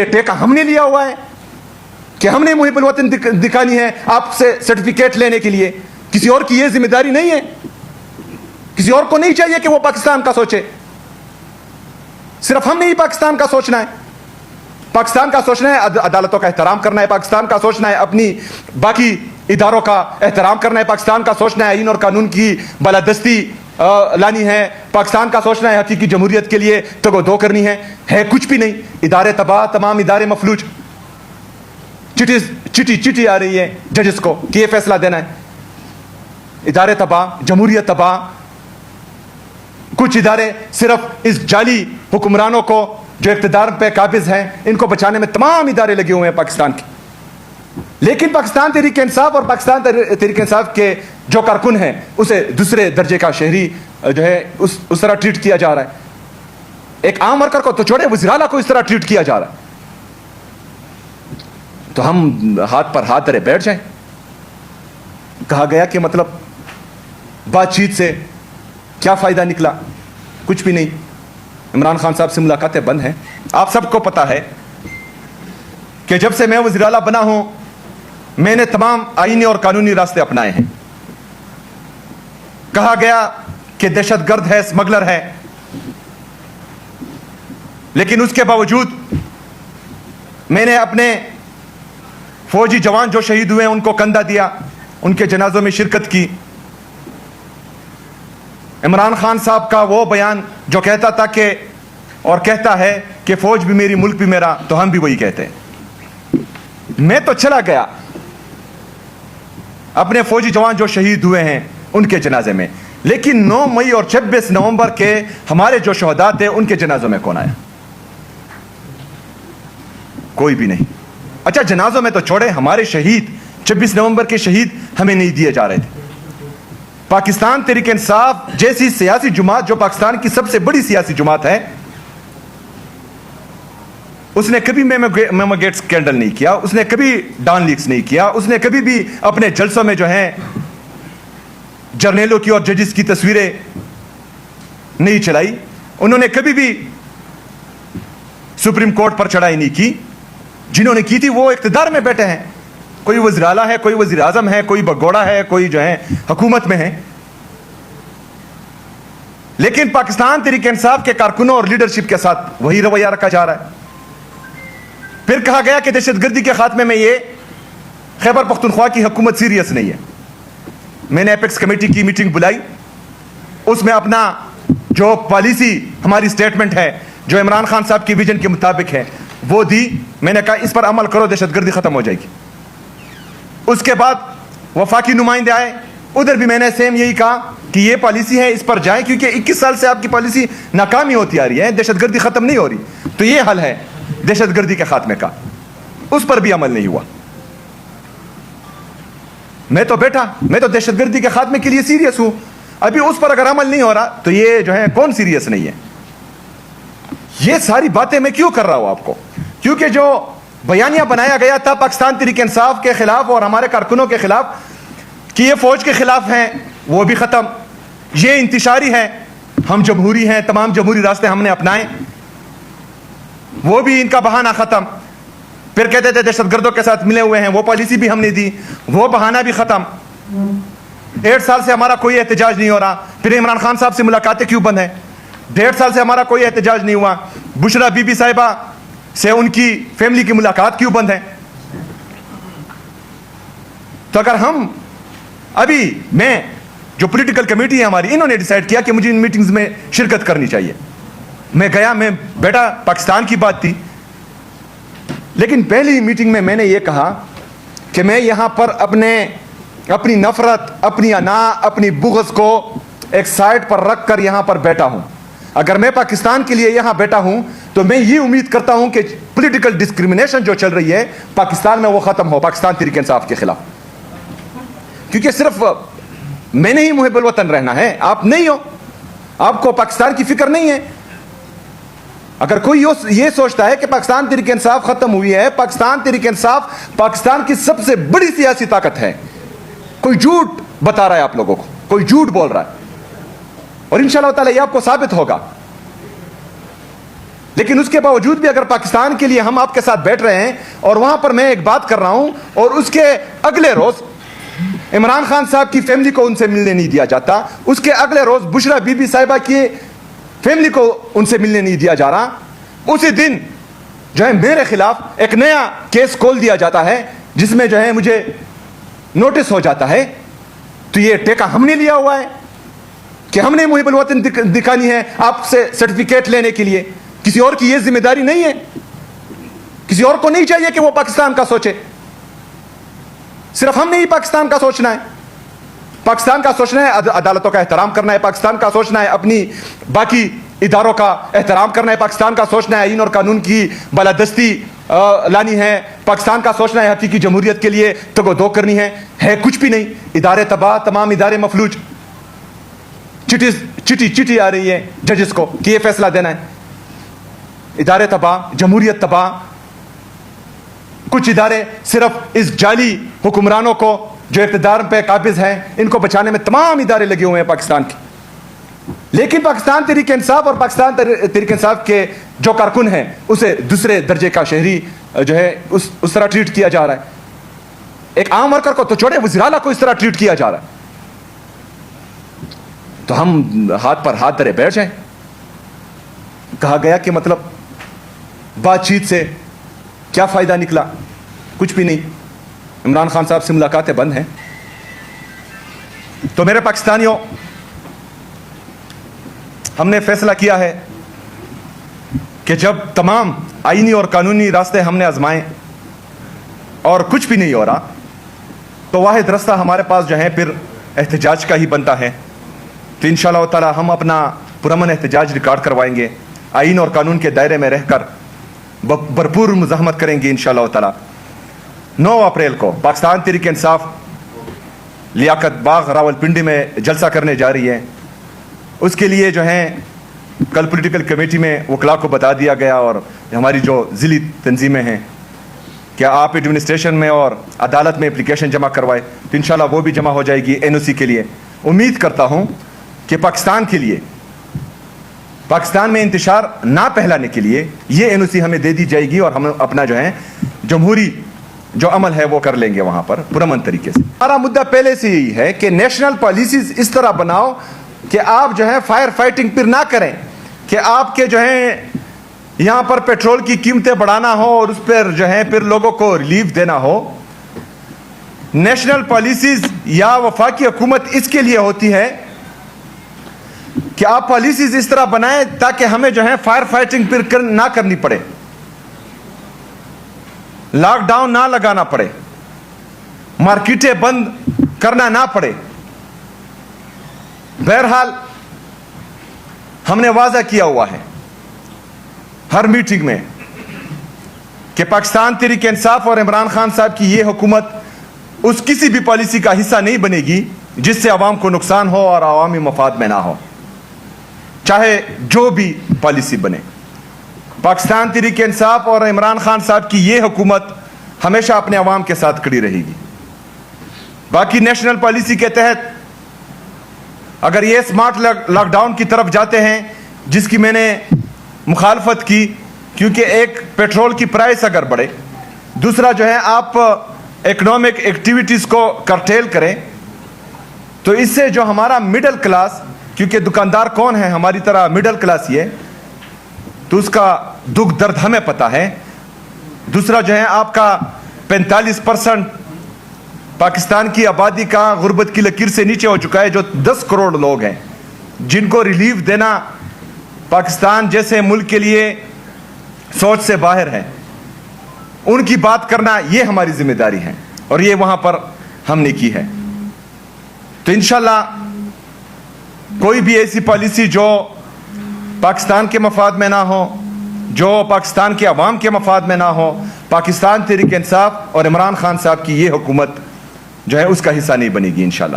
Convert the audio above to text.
टेका हमने लिया हुआ है कि हमने मुहिब्बुल वतन दिखानी है आप से सर्टिफिकेट लेने के लिए। किसी और की ये जिम्मेदारी नहीं है, किसी और को नहीं चाहिए कि वो पाकिस्तान का सोचे, सिर्फ हमने ही पाकिस्तान का सोचना है। पाकिस्तान का सोचना है अदालतों का एहतराम करना है, पाकिस्तान का सोचना है अपनी बाकी इदारों का एहतराम करना है, पाकिस्तान का सोचना है आईन और कानून की बालादस्ती लानी है, पाकिस्तान का सोचना है हकीकी जमहूरियत के लिए तगो-दो करनी है कुछ भी नहीं। इदारे तबाह, तमाम इदारे मफलूज। चिट्ठी आ रही है जजेस को कि ये फैसला देना है। इदारे तबाह, जमहूरियत तबाह। कुछ इदारे सिर्फ इस जाली हुक्मरानों को जो इक़्तिदार पे काबिज हैं इनको बचाने में तमाम इदारे लगे हुए हैं पाकिस्तान के। लेकिन पाकिस्तान तहरीक इंसाफ और पाकिस्तान तहरीक इंसाफ के जो कारकुन हैं उसे दूसरे दर्जे का शहरी जो है उस तरह ट्रीट किया जा रहा है। एक आम वर्कर को तो छोड़े, वज़ीर-ए-आला को इस तरह ट्रीट किया जा रहा है। तो हम हाथ पर हाथ धरे बैठ जाएं। कहा गया कि मतलब बातचीत से क्या फायदा निकला? कुछ भी नहीं। इमरान खान साहब से मुलाकातें बंद हैं। आप सबको पता है कि जब से मैं वज़ीर-ए-आला बना हूं मैंने तमाम आईनी और कानूनी रास्ते अपनाए हैं। कहा गया कि दहशतगर्द है, स्मगलर है, लेकिन उसके बावजूद मैंने अपने फौजी जवान जो शहीद हुए हैं उनको कंधा दिया, उनके जनाजों में शिरकत की। इमरान खान साहब का वो बयान जो कहता था कि और कहता है कि फौज भी मेरी मुल्क भी मेरा, तो हम भी वही कहते हैं। मैं तो चला गया अपने फौजी जवान जो शहीद हुए हैं उनके जनाजे में, लेकिन 9 मई और 26 नवंबर के हमारे जो शहदा थे उनके जनाजों में कौन आया? कोई भी नहीं। अच्छा, जनाजों में तो छोड़े, हमारे शहीद 26 नवंबर के शहीद हमें नहीं दिए जा रहे थे। पाकिस्तान तहरीक इंसाफ जैसी सियासी जुमात जो पाकिस्तान की सबसे बड़ी सियासी जुमात है, उसने कभी मेमोगेट स्कैंडल नहीं किया, उसने कभी डॉन लीक्स नहीं किया, उसने कभी भी अपने जलसों में जो है जर्नलों की और जजेस की तस्वीरें नहीं चलाई, उन्होंने कभी भी सुप्रीम कोर्ट पर चढ़ाई नहीं की। जिन्होंने की थी वो इख्तिदार में बैठे हैं, कोई वज़ीर-ए-आला है, कोई वज़ीर आज़म है, कोई बगोड़ा है, कोई जो है हुकूमत में है। लेकिन पाकिस्तान तहरीक इंसाफ के कारकुनों और लीडरशिप के साथ वही रवैया रखा जा रहा है। फिर कहा गया कि दहशतगर्दी के खात्मे में ये खैबर पख्तूनख्वा की हुकूमत सीरियस नहीं है। मैंने एपेक्स कमेटी की मीटिंग बुलाई, उसमें अपना जो पॉलिसी हमारी स्टेटमेंट है जो इमरान खान साहब की विजन के मुताबिक है वो दी। मैंने कहा इस पर अमल करो, दहशतगर्दी खत्म हो जाएगी। उसके बाद वफाकी नुमाइंदे आए, उधर भी मैंने सेम यही कहा कि ये पॉलिसी है, इस पर जाएं, क्योंकि 21 साल से आपकी पॉलिसी नाकामी होती आ रही है, दहशतगर्दी खत्म नहीं हो रही। तो ये हल है दहशतगर्दी के खात्मे का। उस पर भी अमल नहीं हुआ। मैं तो दहशतगर्दी के खात्मे के लिए सीरियस हूं। अभी उस पर अगर अमल नहीं हो रहा तो ये जो है कौन सीरियस नहीं है? ये सारी बातें मैं क्यों कर रहा हूं आपको? क्योंकि जो बयानिया बनाया गया था पाकिस्तान तहरीक इंसाफ के खिलाफ और हमारे कारकुनों के खिलाफ कि ये फौज के खिलाफ हैं, वो भी खत्म। ये इंतशारी है, हम जमहूरी हैं, तमाम जमहूरी रास्ते हमने अपनाए, वो भी इनका बहाना खत्म। फिर कहते थे दहशतगर्दों के साथ मिले हुए हैं, वो पॉलिसी भी हमने दी, वो बहाना भी खत्म। 1.5 साल से हमारा कोई एहतजाज नहीं हो रहा। फिर इमरान खान साहब से मुलाकातें क्यों बंद है? 1.5 साल से हमारा कोई एहतजाज नहीं हुआ। बुशरा बीबी साहिबा से उनकी फैमिली की मुलाकात क्यों बंद है? तो अगर हम अभी मैं जो पॉलिटिकल कमेटी है हमारी, इन्होंने डिसाइड किया कि मुझे इन मीटिंग्स में शिरकत करनी चाहिए। मैं गया, मैं बेटा, पाकिस्तान की बात थी, लेकिन पहली मीटिंग में मैंने ये कहा कि मैं यहां पर अपनी नफरत, अपनी अना, अपनी बुग़्ज़ को एक साइड पर रख कर यहां पर बैठा हूं। अगर मैं पाकिस्तान के लिए यहां बैठा हूं तो मैं ये उम्मीद करता हूं कि पॉलिटिकल डिस्क्रिमिनेशन जो चल रही है पाकिस्तान में वो खत्म हो, पाकिस्तान तहरीक इंसाफ के खिलाफ। क्योंकि सिर्फ मैंने ही मुहिब्बुल वतन रहना है, आप नहीं हो, आपको पाकिस्तान की फिक्र नहीं है। अगर कोई ये सोचता है कि पाकिस्तान तहरीक इंसाफ खत्म हुई है, पाकिस्तान तहरीक इंसाफ पाकिस्तान की सबसे बड़ी सियासी ताकत है, कोई झूठ बता रहा है आप लोगों को, कोई झूठ बोल रहा है। और इंशाअल्लाह ताला ये आपको साबित होगा لیکن اس کے باوجود بھی اگر پاکستان کے لیے ہم آپ کے ساتھ بیٹھ رہے ہیں اور وہاں پر میں ایک بات کر رہا ہوں اور اس کے اگلے روز عمران خان صاحب کی فیملی کو ان سے ملنے نہیں دیا جاتا، اس کے اگلے روز بشرا بی بی صاحبہ کی فیملی کو ان سے ملنے نہیں دیا جا رہا، اسی دن جو ہے میرے خلاف ایک نیا کیس کھول دیا جاتا ہے جس میں جو ہے مجھے نوٹس ہو جاتا ہے، تو یہ ٹیکا ہم نے لیا ہوا ہے کہ ہم نے محب الوطن دکھانی ہے آپ سے سرٹیفکیٹ لینے کے لیے. کسی اور کی یہ ذمہ داری نہیں ہے، کسی اور کو نہیں چاہیے کہ وہ پاکستان کا سوچے، صرف ہم نے ہی پاکستان کا سوچنا ہے. پاکستان کا سوچنا ہے عدالتوں کا احترام کرنا ہے، پاکستان کا سوچنا ہے اپنی باقی اداروں کا احترام کرنا ہے، پاکستان کا سوچنا ہے آئین اور قانون کی بالادستی لانی ہے، پاکستان کا سوچنا ہے حقیقی جمہوریت کے لیے تگ و دو کرنی ہے کچھ بھی نہیں. ادارے تباہ، تمام ادارے مفلوج، چٹی آ رہی ہے ججز کو کہ یہ فیصلہ دینا ہے. ادارے تباہ، جمہوریت تباہ. کچھ ادارے صرف اس جعلی حکمرانوں کو جو اقتدار پہ قابض ہیں ان کو بچانے میں تمام ادارے لگے ہوئے ہیں پاکستان کے. لیکن پاکستان تحریک انصاف اور پاکستان تحریک انصاف کے جو کارکن ہیں اسے دوسرے درجے کا شہری جو ہے اس طرح ٹریٹ کیا جا رہا ہے. ایک عام ورکر کو تو چھوڑے، وزیر اعلیٰ کو اس طرح ٹریٹ کیا جا رہا ہے. تو ہم ہاتھ پر ہاتھ دھرے بیٹھ جائیں. کہا گیا کہ مطلب بات چیت سے کیا فائدہ نکلا؟ کچھ بھی نہیں. عمران خان صاحب سے ملاقاتیں بند ہیں. تو میرے پاکستانیوں، ہم نے فیصلہ کیا ہے کہ جب تمام آئینی اور قانونی راستے ہم نے آزمائے اور کچھ بھی نہیں ہو رہا، تو واحد راستہ ہمارے پاس جو ہے پھر احتجاج کا ہی بنتا ہے. تو انشاءاللہ تعالی ہم اپنا پرامن احتجاج ریکارڈ کروائیں گے، آئین اور قانون کے دائرے میں رہ کر بھرپور مزاحمت کریں گے انشاءاللہ تعالی. 9 اپریل کو پاکستان تحریک انصاف لیاقت باغ راولپنڈی میں جلسہ کرنے جا رہی ہے. اس کے لیے جو ہیں کل پولیٹیکل کمیٹی میں وکلاء کو بتا دیا گیا اور ہماری جو ضلعی تنظیمیں ہیں کہ آپ ایڈمنسٹریشن میں اور عدالت میں اپلیکیشن جمع کروائے، تو انشاءاللہ وہ بھی جمع ہو جائے گی NOC کے لیے. امید کرتا ہوں کہ پاکستان کے لیے، پاکستان میں انتشار نہ پھیلانے کے لیے یہ NOC ہمیں دے دی جائے گی اور ہم اپنا جو ہے جمہوری جو عمل ہے وہ کر لیں گے وہاں پر پرامن طریقے سے. ہمارا مدعا پہلے سے یہی ہے کہ نیشنل پالیسیز اس طرح بناؤ کہ آپ جو ہے فائر فائٹنگ پھر نہ کریں، کہ آپ کے جو ہے یہاں پر پیٹرول کی قیمتیں بڑھانا ہو اور اس پر جو ہے پھر لوگوں کو ریلیف دینا ہو. نیشنل پالیسیز یا وفاقی حکومت اس کے لیے ہوتی ہے کہ آپ پالیسیز اس طرح بنائیں تاکہ ہمیں جو ہے فائر فائٹنگ پھر نہ کرنی پڑے، لاک ڈاؤن نہ لگانا پڑے، مارکیٹیں بند کرنا نہ پڑے. بہرحال ہم نے واضح کیا ہوا ہے ہر میٹنگ میں کہ پاکستان تحریک انصاف اور عمران خان صاحب کی یہ حکومت اس کسی بھی پالیسی کا حصہ نہیں بنے گی جس سے عوام کو نقصان ہو اور عوامی مفاد میں نہ ہو، چاہے جو بھی پالیسی بنے. پاکستان تحریک انصاف اور عمران خان صاحب کی یہ حکومت ہمیشہ اپنے عوام کے ساتھ کھڑی رہے گی. باقی نیشنل پالیسی کے تحت اگر یہ اسمارٹ لاک ڈاؤن کی طرف جاتے ہیں جس کی میں نے مخالفت کی، کیونکہ ایک پیٹرول کی پرائس اگر بڑھے، دوسرا جو ہے آپ اکنامک ایکٹیویٹیز کو کرٹیل کریں، تو اس سے جو ہمارا مڈل کلاس، کیونکہ دکاندار کون ہے ہماری طرح مڈل کلاس یہ، تو اس کا دکھ درد ہمیں پتہ ہے. دوسرا جو ہے آپ کا 45% پاکستان کی آبادی کا غربت کی لکیر سے نیچے ہو چکا ہے، جو 10 کروڑ لوگ ہیں جن کو ریلیف دینا پاکستان جیسے ملک کے لیے سوچ سے باہر ہے. ان کی بات کرنا یہ ہماری ذمہ داری ہے اور یہ وہاں پر ہم نے کی ہے. تو انشاءاللہ کوئی بھی ایسی پالیسی جو پاکستان کے مفاد میں نہ ہو، جو پاکستان کے عوام کے مفاد میں نہ ہو، پاکستان تحریک انصاف اور عمران خان صاحب کی یہ حکومت جو ہے اس کا حصہ نہیں بنے گی انشاءاللہ.